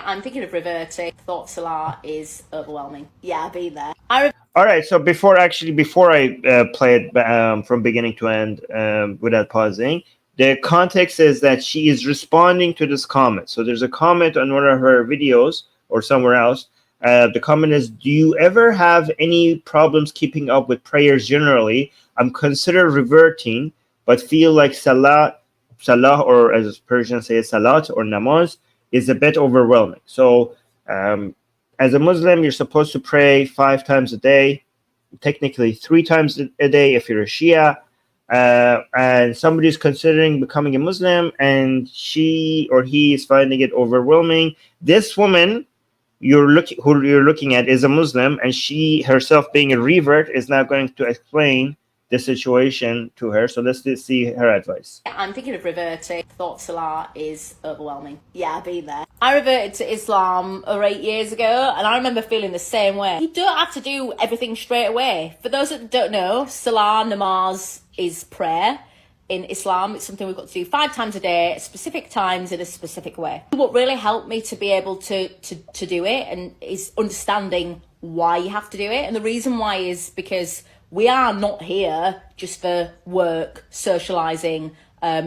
I'm thinking of reverting. Thought Salah is overwhelming. Yeah, I've been there. All right. So before I play it from beginning to end without pausing, the context is that she is responding to this comment. So there's a comment on one of her videos or somewhere else. The comment is, do you ever have any problems keeping up with prayers generally? I'm consider reverting, but feel like Salah, or as Persians say, Salat or Namaz, is a bit overwhelming. So as a Muslim, you're supposed to pray 5 times a day, technically 3 times a day if you're a Shia. And somebody's considering becoming a Muslim, and she or he is finding it overwhelming. This woman who you're looking at is a Muslim, and she herself, being a revert, is now going to explain the situation to her. So let's see her advice. I'm thinking of reverting. Thought Salah is overwhelming. Yeah, I've been there. I reverted to Islam over 8 years ago, and I remember feeling the same way. You don't have to do everything straight away. For those that don't know, Salah, Namaz, is prayer. In Islam, it's something we've got to do 5 times a day, at specific times, in a specific way. What really helped me to be able to do it and is understanding why you have to do it. And the reason why is because we are not here just for work, socialising,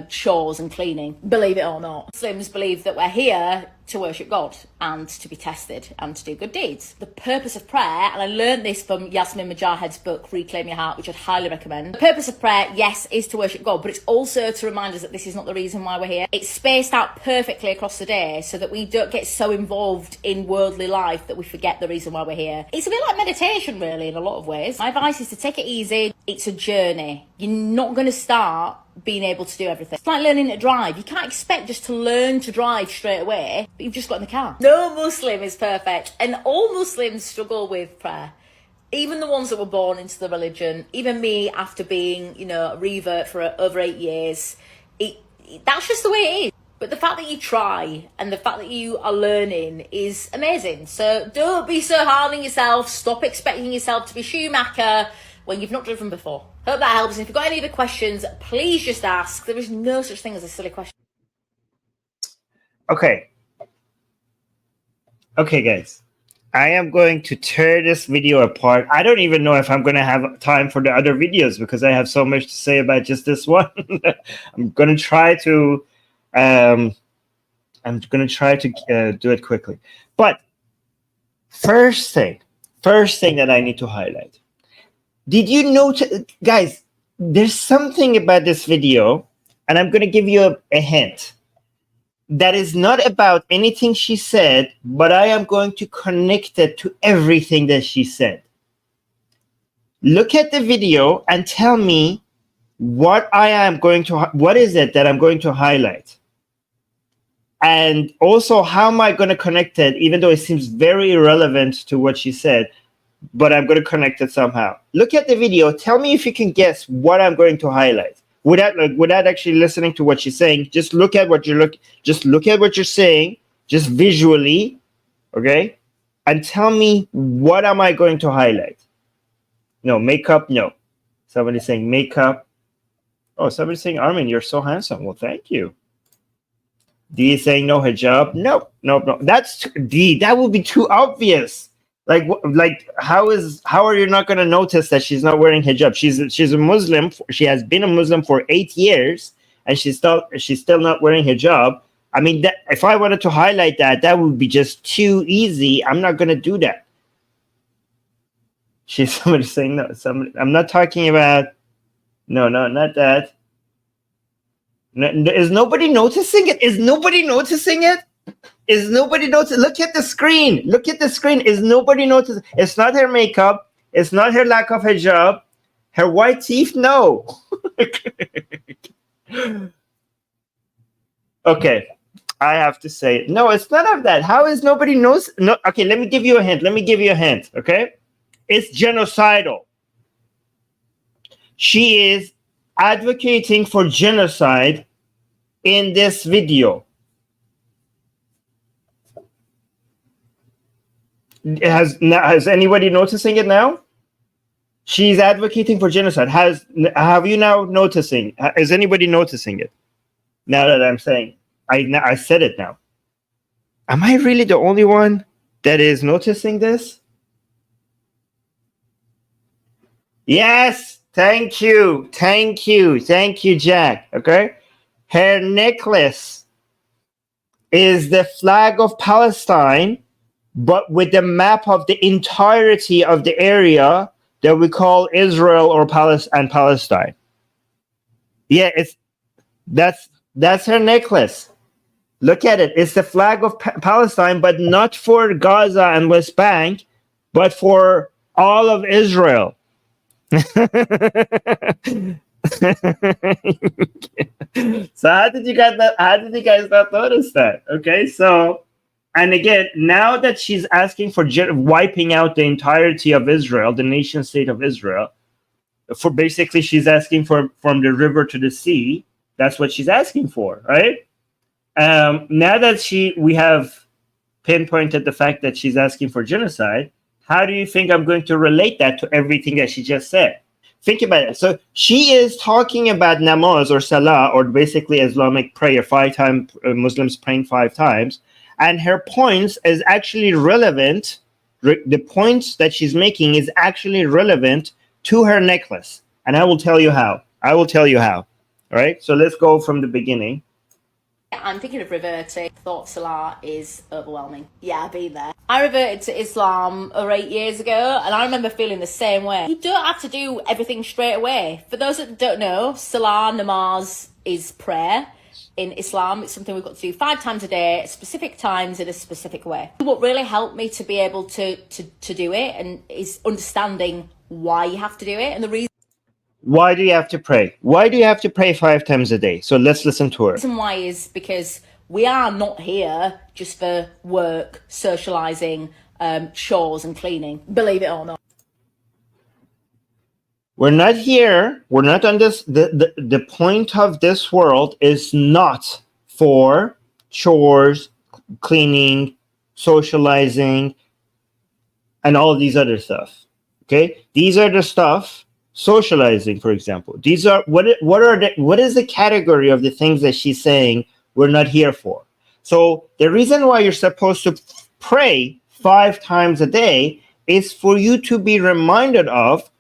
chores and cleaning, believe it or not. Muslims believe that we're here to worship God and to be tested and to do good deeds. The purpose of prayer, and I learned this from Yasmin Mojaahed's book, Reclaim Your Heart, which I'd highly recommend. The purpose of prayer, yes, is to worship God, but it's also to remind us that this is not the reason why we're here. It's spaced out perfectly across the day so that we don't get so involved in worldly life that we forget the reason why we're here. It's a bit like meditation, really, in a lot of ways. My advice is to take it easy. It's a journey. You're not going to start being able to do everything. It's like learning to drive. You can't expect just to learn to drive straight away, but you've just got in the car. No Muslim is perfect, and all Muslims struggle with prayer. Even the ones that were born into the religion, even me after being, a revert for over 8 years, that's just the way it is. But the fact that you try and the fact that you are learning is amazing. So don't be so hard on yourself. Stop expecting yourself to be Schumacher when you've not driven before. Hope that helps. And if you've got any other questions, please just ask. There is no such thing as a silly question. Okay, guys. I am going to tear this video apart. I don't even know if I'm going to have time for the other videos because I have so much to say about just this one. I'm going to try to do it quickly. But first thing that I need to highlight. Did you notice, guys, there's something about this video, and I'm going to give you a hint, that is not about anything she said, but I am going to connect it to everything that she said. Look at the video and tell me what is it that I'm going to highlight? And also, how am I going to connect it, even though it seems very irrelevant to what she said, but I'm going to connect it somehow. Look at the video. Tell me if you can guess what I'm going to highlight without actually listening to what she's saying. Just look at what you're saying, just visually, okay? And tell me what am I going to highlight? No, makeup, no. Somebody's saying makeup. Oh, somebody's saying, Armin, you're so handsome. Well, thank you. D is saying no hijab. No. That's D. That would be too obvious. Like how are you not going to notice that she's not wearing hijab? She's a Muslim. She has been a Muslim for 8 years, and she's still not wearing hijab. I mean, that if I wanted to highlight that would be just too easy. I'm not going to do that. Somebody's saying no. I'm not talking about. No, not that. No, is nobody noticing it? Is nobody noticing it? Is nobody noticing? Look at the screen. Is nobody noticing? It's not her makeup. It's not her lack of hijab. Her white teeth, no. Okay, I have to say, no, it's none of that. How is nobody knows? No. Okay, let me give you a hint. Okay, it's genocidal. She is advocating for genocide in this video. Has anybody noticing it now? She's advocating for genocide. Have you now noticing? Is anybody noticing it? Now that I'm saying, I said it now. Am I really the only one that is noticing this? Yes, thank you, Jack. Okay, her necklace is the flag of Palestine, but with the map of the entirety of the area that we call Israel or Palestine. Yeah, that's her necklace. Look at it. It's the flag of Palestine, but not for Gaza and West Bank, but for all of Israel. So how did you guys not notice that? Okay, so, and again, now that she's asking for wiping out the entirety of Israel, the nation state of Israel, for basically she's asking for from the river to the sea. That's what she's asking for, right? Now that we have pinpointed the fact that she's asking for genocide, how do you think I'm going to relate that to everything that she just said? Think about it. So she is talking about namaz or salah, or basically Islamic prayer, 5 times, Muslims praying 5 times. And her points is actually relevant. The points that she's making is actually relevant to her necklace. And I will tell you how. All right. So let's go from the beginning. I'm thinking of reverting. Thought Salah is overwhelming. Yeah, I've been there. I reverted to Islam 8 years ago, and I remember feeling the same way. You don't have to do everything straight away. For those that don't know, Salah, namaz, is prayer. In Islam, it's something we've got to do 5 times a day, at specific times, in a specific way. What really helped me to be able to do it and is understanding why you have to do it and the reason. Why do you have to pray? Why do you have to pray 5 times a day? So let's listen to her. The reason why is because we are not here just for work, socializing, chores and cleaning, believe it or not. We're not here. We're not on this. The point of this world is not for chores, cleaning, socializing, and all of these other stuff. Okay? These are the stuff. Socializing, for example. These are what is the category of the things that she's saying we're not here for? So the reason why you're supposed to pray 5 times a day is for you to be reminded of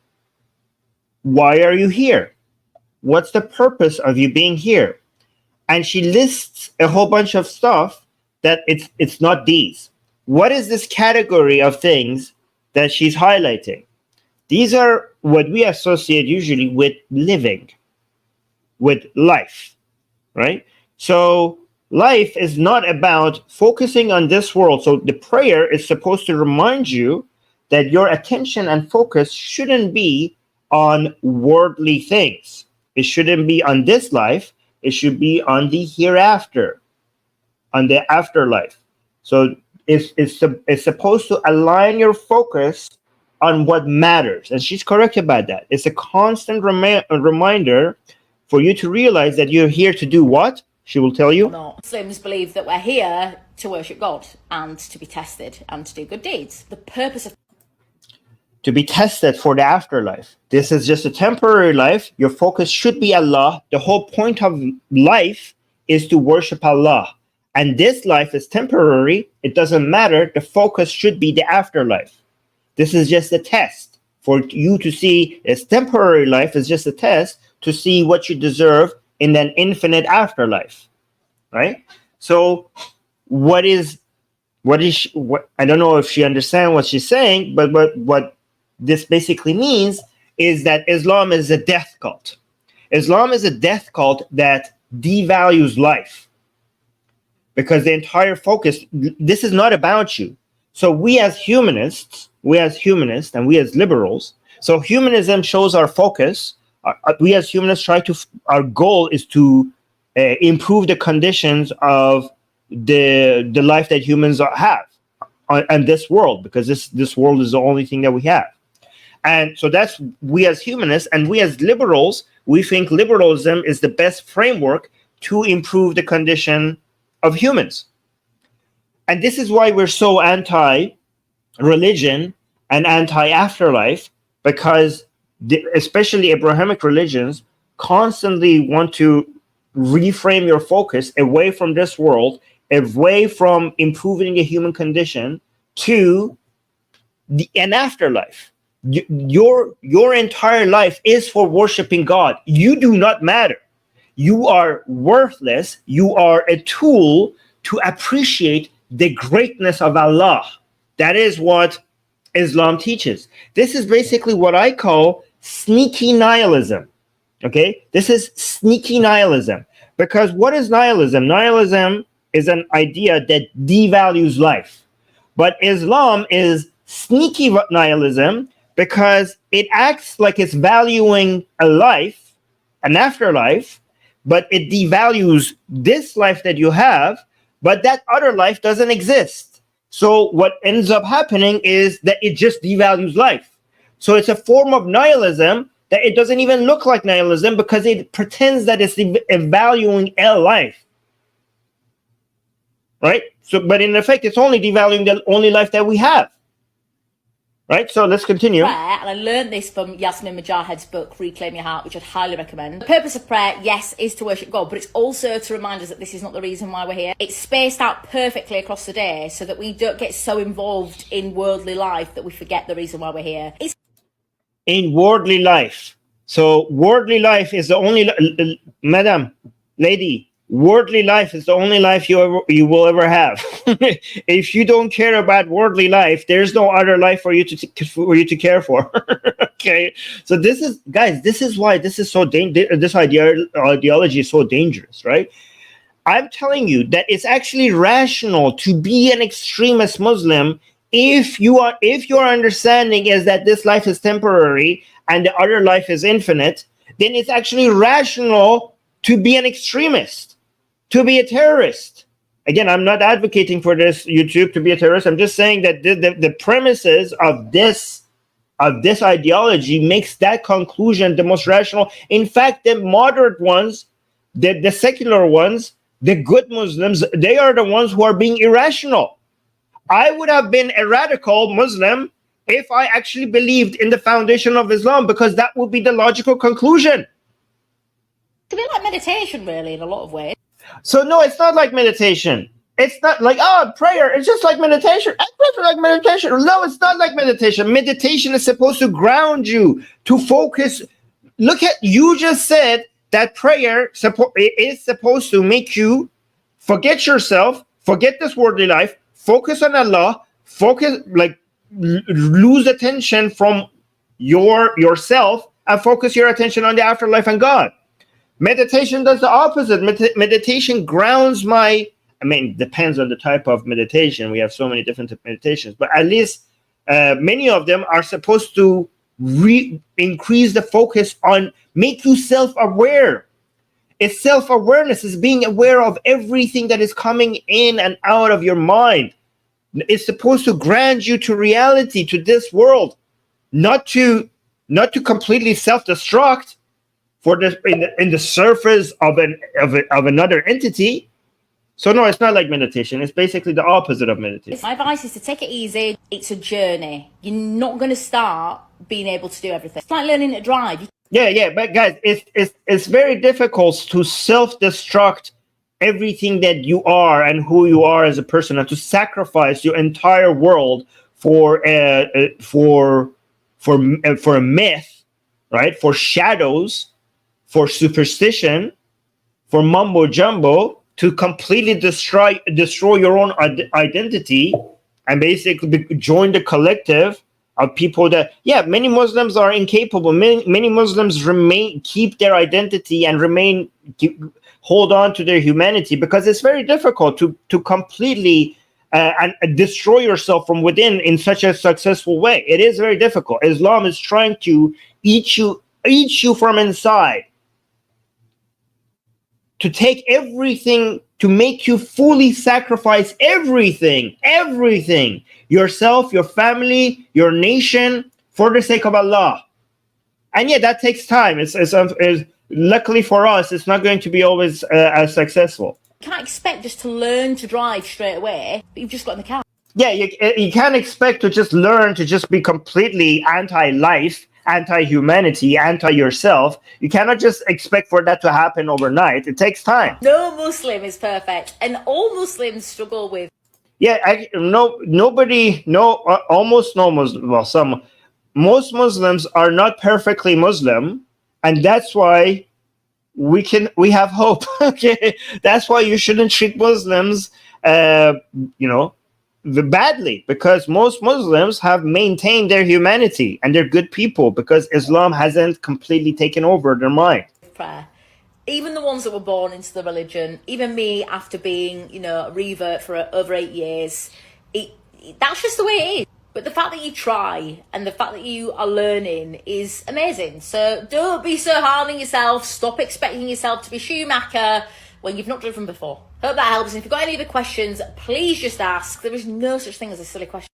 why are you here? What's the purpose of you being here? And she lists a whole bunch of stuff that it's not these. What is this category of things that she's highlighting? These are what we associate usually with living, with life, right? So life is not about focusing on this world. So the prayer is supposed to remind you that your attention and focus shouldn't be on worldly things. It shouldn't be on this life. It should be on the hereafter, on the afterlife. So it's supposed to align your focus on what matters. And she's correct about that. It's a constant reminder for you to realize that you're here to do what? She will tell you. No. Muslims believe that we're here to worship God and to be tested and to do good deeds. The purpose of to be tested for the afterlife. This is just a temporary life. Your focus should be Allah. The whole point of life is to worship Allah. And this life is temporary. It doesn't matter. The focus should be the afterlife. This is just a test for you to see. This temporary life is just a test to see what you deserve in an infinite afterlife, right? So what I don't know if she understands what she's saying, but what this basically means is that Islam is a death cult. Islam is a death cult that devalues life, because the entire focus, this is not about you. So we as humanists, and we as liberals, so humanism shows our focus. We as humanists our goal is to improve the conditions of the life that humans have on this world, because this world is the only thing that we have. And so that's we as humanists, and we as liberals, we think liberalism is the best framework to improve the condition of humans. And this is why we're so anti-religion and anti-afterlife, because especially Abrahamic religions constantly want to reframe your focus away from this world away from improving the human condition to an afterlife. Your entire life is for worshiping God. You do not matter. You are worthless. You are a tool to appreciate the greatness of Allah. That is what Islam teaches. This is basically what I call sneaky nihilism. Okay? This is sneaky nihilism. Because what is nihilism? Nihilism is an idea that devalues life. But Islam is sneaky nihilism because it acts like it's valuing a life, an afterlife, but it devalues this life that you have, but that other life doesn't exist. So what ends up happening is that it just devalues life. So it's a form of nihilism that it doesn't even look like nihilism because it pretends that it's valuing a life. Right? So, but in effect, it's only devaluing the only life that we have. Right? So let's continue. Prayer, and I learned this from Yasmin Mogajed's book, Reclaim Your Heart, which I'd highly recommend. The purpose of prayer, yes, is to worship God, but it's also to remind us that this is not the reason why we're here. It's spaced out perfectly across the day so that we don't get so involved in worldly life that we forget the reason why we're here. It's in worldly life. So worldly life is the only, madam, lady, worldly life is the only life you will ever have. If you don't care about worldly life, there's no other life for you to care for. Okay, so this is, guys, this is why this is so this ideology is so dangerous, right? I'm telling you that it's actually rational to be an extremist Muslim if your understanding is that this life is temporary and the other life is infinite. Then it's actually rational to be an extremist, to be a terrorist. Again, I'm not advocating for this, YouTube, to be a terrorist. I'm just saying that the premises of this ideology makes that conclusion the most rational. In fact, the moderate ones, the secular ones, the good Muslims, they are the ones who are being irrational. I would have been a radical Muslim if I actually believed in the foundation of Islam, because that would be the logical conclusion. a bit like meditation, really, in a lot of ways. So no, it's not like meditation. It's not like, oh, prayer. It's just like meditation. It's like meditation. No, it's not like meditation. Meditation is supposed to ground you, to focus. Look at, you just said that prayer is supposed to make you forget yourself, forget this worldly life, focus on Allah, focus, like lose attention from yourself and focus your attention on the afterlife and God. Meditation does the opposite. Meditation grounds depends on the type of meditation. We have so many different meditations, but at least many of them are supposed to increase the focus on, make you self-aware. It's self-awareness. It's being aware of everything that is coming in and out of your mind. It's supposed to ground you to reality, to this world, not to completely self-destruct in the surface of another entity. So no, it's not like meditation. It's basically the opposite of meditation. My advice is to take it easy. It's a journey. You're not going to start being able to do everything. It's like learning to drive. Yeah, but guys, it's very difficult to self-destruct everything that you are and who you are as a person, and to sacrifice your entire world for a myth, right? For shadows, for superstition, for mumbo jumbo, to completely destroy your own identity and basically join the collective of people that, many Muslims are incapable. Many Muslims keep their identity and hold on to their humanity, because it's very difficult to completely and destroy yourself from within in such a successful way. It is very difficult. Islam is trying to eat you from inside, to take everything, to make you fully sacrifice everything, yourself, your family, your nation, for the sake of Allah. And that takes time. It's luckily for us, it's not going to be always as successful. You can't expect just to learn to drive straight away, but you've just got in the car. Yeah, you can't expect to just learn to just be completely anti-life anti-humanity, anti-yourself. You cannot just expect for that to happen overnight. It takes time. No Muslim is perfect, and all Muslims struggle with. Yeah, almost no Muslim. Well, most Muslims are not perfectly Muslim, and that's why we have hope. Okay, that's why you shouldn't treat Muslims, badly, because most Muslims have maintained their humanity and they're good people because Islam hasn't completely taken over their mind. Prayer. Even the ones that were born into the religion, even me after being, a revert for over 8 years, that's just the way it is. But the fact that you try and the fact that you are learning is amazing. So don't be so hard on yourself. Stop expecting yourself to be Schumacher when you've not driven before. Hope that helps. And if you've got any other questions, please just ask. There is no such thing as a silly question.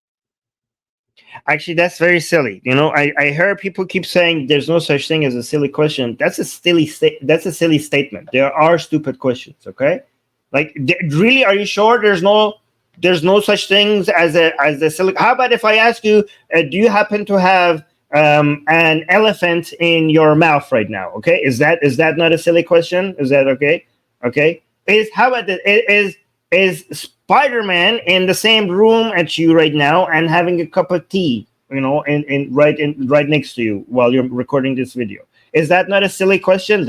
Actually, that's very silly. I heard people keep saying there's no such thing as a silly question. That's a silly statement. There are stupid questions. Okay, like really, are you sure there's no such things as a silly? How about if I ask you, do you happen to have an elephant in your mouth right now? Okay, is that not a silly question? Is that okay? Okay, how about this? Is Spider-Man in the same room as you right now and having a cup of tea, right next to you while you're recording this video? Is that not a silly question?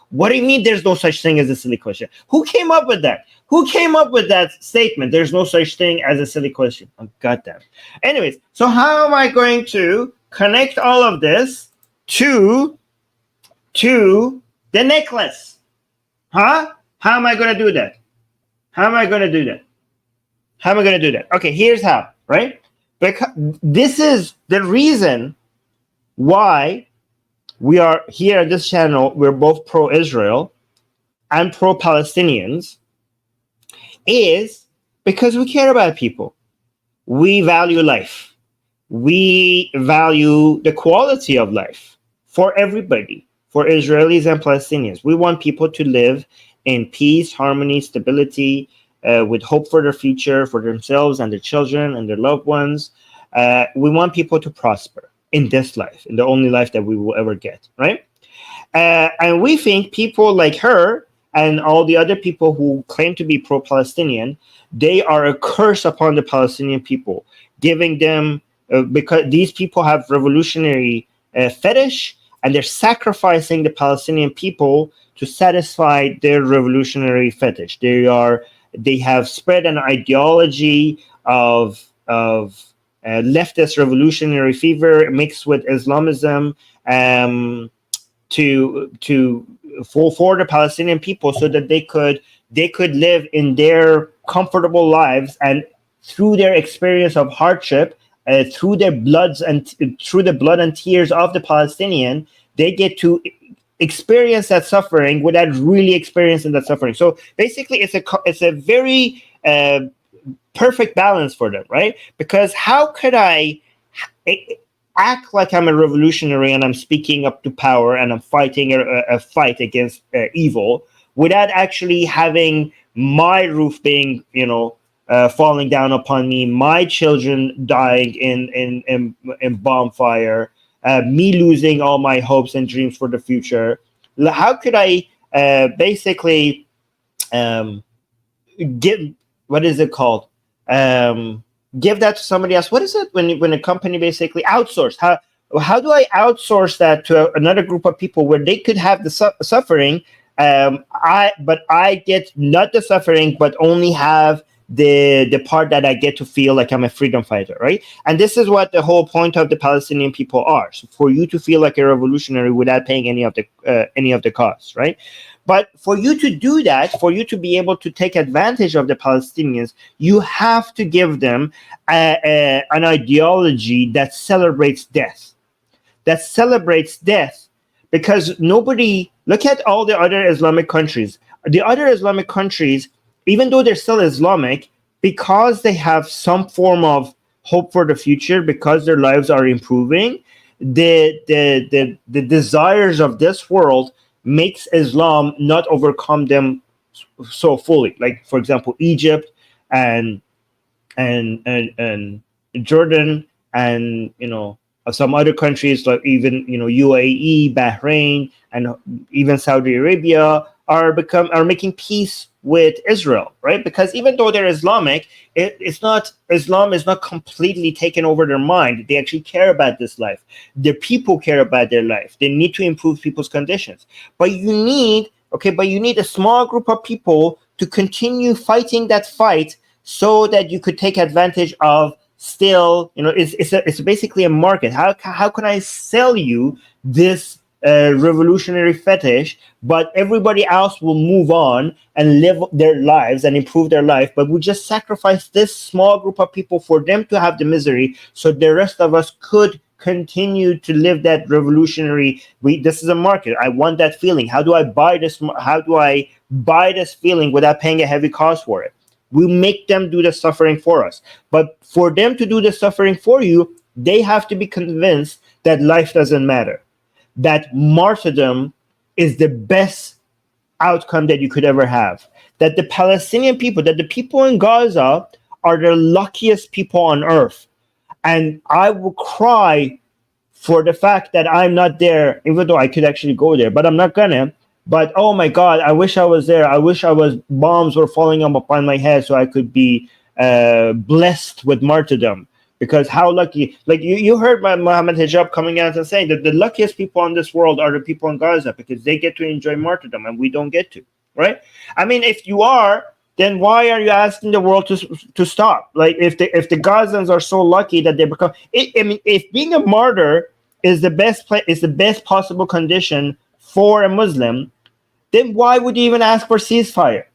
What do you mean there's no such thing as a silly question? Who came up with that? Who came up with that statement? There's no such thing as a silly question. Oh, goddamn. Anyways, so how am I going to connect all of this to the necklace? Huh? How am I going to do that? Okay, here's how, right? Because this is the reason why we are here on this channel. We're both pro-Israel and pro-Palestinians, is because we care about people. We value life. We value the quality of life for everybody, for Israelis and Palestinians. We want people to live in peace, harmony, stability, with hope for their future, for themselves and their children and their loved ones. We want people to prosper in this life, in the only life that we will ever get, right? And we think people like her and all the other people who claim to be pro-Palestinian, they are a curse upon the Palestinian people, giving them, because these people have revolutionary fetish, and they're sacrificing the Palestinian people to satisfy their revolutionary fetish. They have spread an ideology of leftist revolutionary fever mixed with Islamism for the Palestinian people, so that they could live in their comfortable lives, and through their experience of hardship, through the blood and tears of the Palestinian, they get to experience that suffering without really experiencing that suffering. So basically, it's a very perfect balance for them, right? Because how could I act like I'm a revolutionary and I'm speaking up to power and I'm fighting a fight against evil without actually having my roof being, falling down upon me, my children dying in bomb fire, me losing all my hopes and dreams for the future? How could I basically give, what is it called? Give that to somebody else. What is it when a company basically outsource? How do I outsource that to another group of people where they could have the suffering? I get not the suffering, but only have the part that I get to feel like I'm a freedom fighter, right? And this is what the whole point of the Palestinian people are: so for you to feel like a revolutionary without paying any of the costs, right? But for you to do that, for you to be able to take advantage of the Palestinians, you have to give them an ideology that celebrates death. Because nobody, look at all the other Islamic countries. The other Islamic countries, even though they're still Islamic, because they have some form of hope for the future, because their lives are improving, the desires of this world makes Islam not overcome them so fully. Like, for example, Egypt and Jordan and Some other countries, like even UAE, Bahrain, and even Saudi Arabia, are making peace with Israel, right? Because even though they're Islamic, Islam is not completely taken over their mind. They actually care about this life. Their people care about their life. They need to improve people's conditions. But you need a small group of people to continue fighting that fight, so that you could take advantage of. Still, it's basically a market. How can I sell you this revolutionary fetish, but everybody else will move on and live their lives and improve their life, but we just sacrifice this small group of people for them to have the misery, so the rest of us could continue to live that revolutionary. This is a market. I want that feeling. How do I buy this feeling without paying a heavy cost for it? We make them do the suffering for us. But for them to do the suffering for you, they have to be convinced that life doesn't matter, that martyrdom is the best outcome that you could ever have, that the Palestinian people, that the people in Gaza are the luckiest people on earth. And I will cry for the fact that I'm not there, even though I could actually go there, but I'm not gonna. But oh my God, I wish I was there. I wish bombs were falling upon my head so I could be blessed with martyrdom. Because how lucky, like you heard Mohammed Hijab coming out and saying that the luckiest people on this world are the people in Gaza, because they get to enjoy martyrdom and we don't get to, right? I mean, if you are, then why are you asking the world to stop? Like if the Gazans are so lucky that they become, if being a martyr is the best possible condition for a Muslim, then why would you even ask for ceasefire?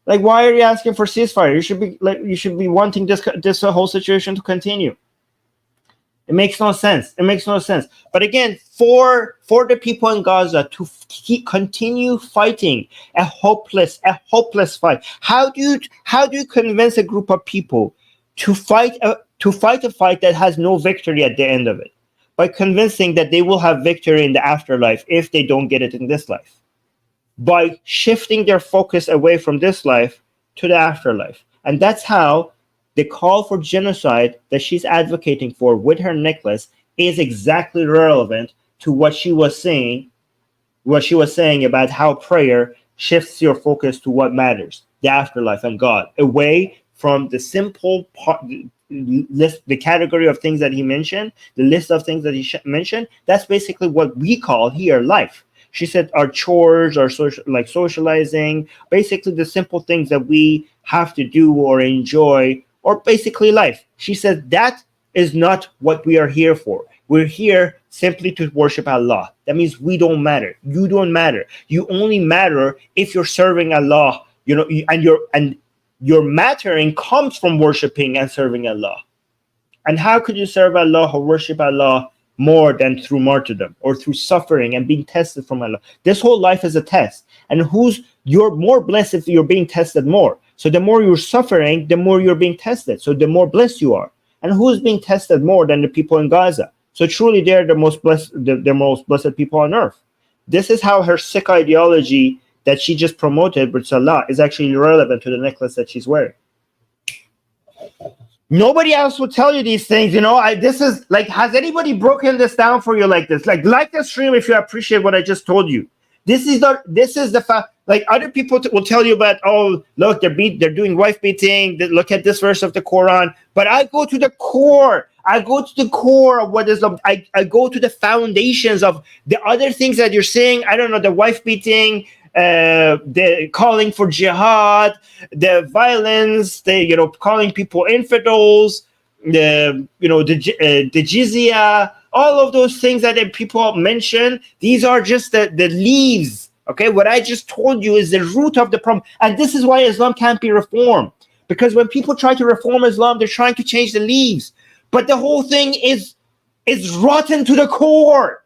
Like, why are you asking for ceasefire? You should be wanting this whole situation to continue. It makes no sense. But again, for the people in Gaza to continue fighting a hopeless fight. How do you convince a group of people to fight a fight that has no victory at the end of it? By convincing that they will have victory in the afterlife if they don't get it in this life. By shifting their focus away from this life to the afterlife. And that's how the call for genocide that she's advocating for with her necklace is exactly relevant to what she was saying about how prayer shifts your focus to what matters, the afterlife and God, away from the simple list, the category of things that he mentioned, the list of things that he mentioned. That's basically what we call here life. She said our chores, our socializing, basically the simple things that we have to do or enjoy, or basically life. She said that is not what we are here for. We're here simply to worship Allah. That means we don't matter. You don't matter. You only matter if you're serving Allah, and your mattering comes from worshiping and serving Allah. And how could you serve Allah or worship Allah more than through martyrdom or through suffering and being tested from Allah? This whole life is a test. And you're more blessed if you're being tested more. So the more you're suffering, the more you're being tested. So the more blessed you are. And who's being tested more than the people in Gaza? So truly they're the most blessed people on earth. This is how her sick ideology that she just promoted with Salah is actually relevant to the necklace that she's wearing. Nobody else will tell you these things, this is like, has anybody broken this down for you like this? Like the stream if you appreciate what I just told you. This is the fact. Like other people will tell you about, oh, look, they're doing wife beating. Look at this verse of the Quran. But I go to the core. I go to the core of what is. I go to the foundations of the other things that you're saying. I don't know, the wife beating, the calling for jihad, the violence, the calling people infidels, the jizya, all of those things that people mention. These are just the leaves. Okay, what I just told you is the root of the problem, and this is why Islam can't be reformed. Because when people try to reform Islam, they're trying to change the leaves, but the whole thing is rotten to the core.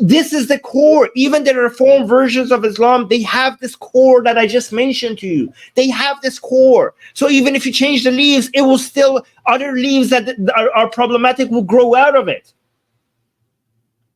This is the core. Even the reformed versions of Islam, they have this core that I just mentioned to you. They have this core. So even if you change the leaves, it will still, other leaves that are problematic will grow out of it.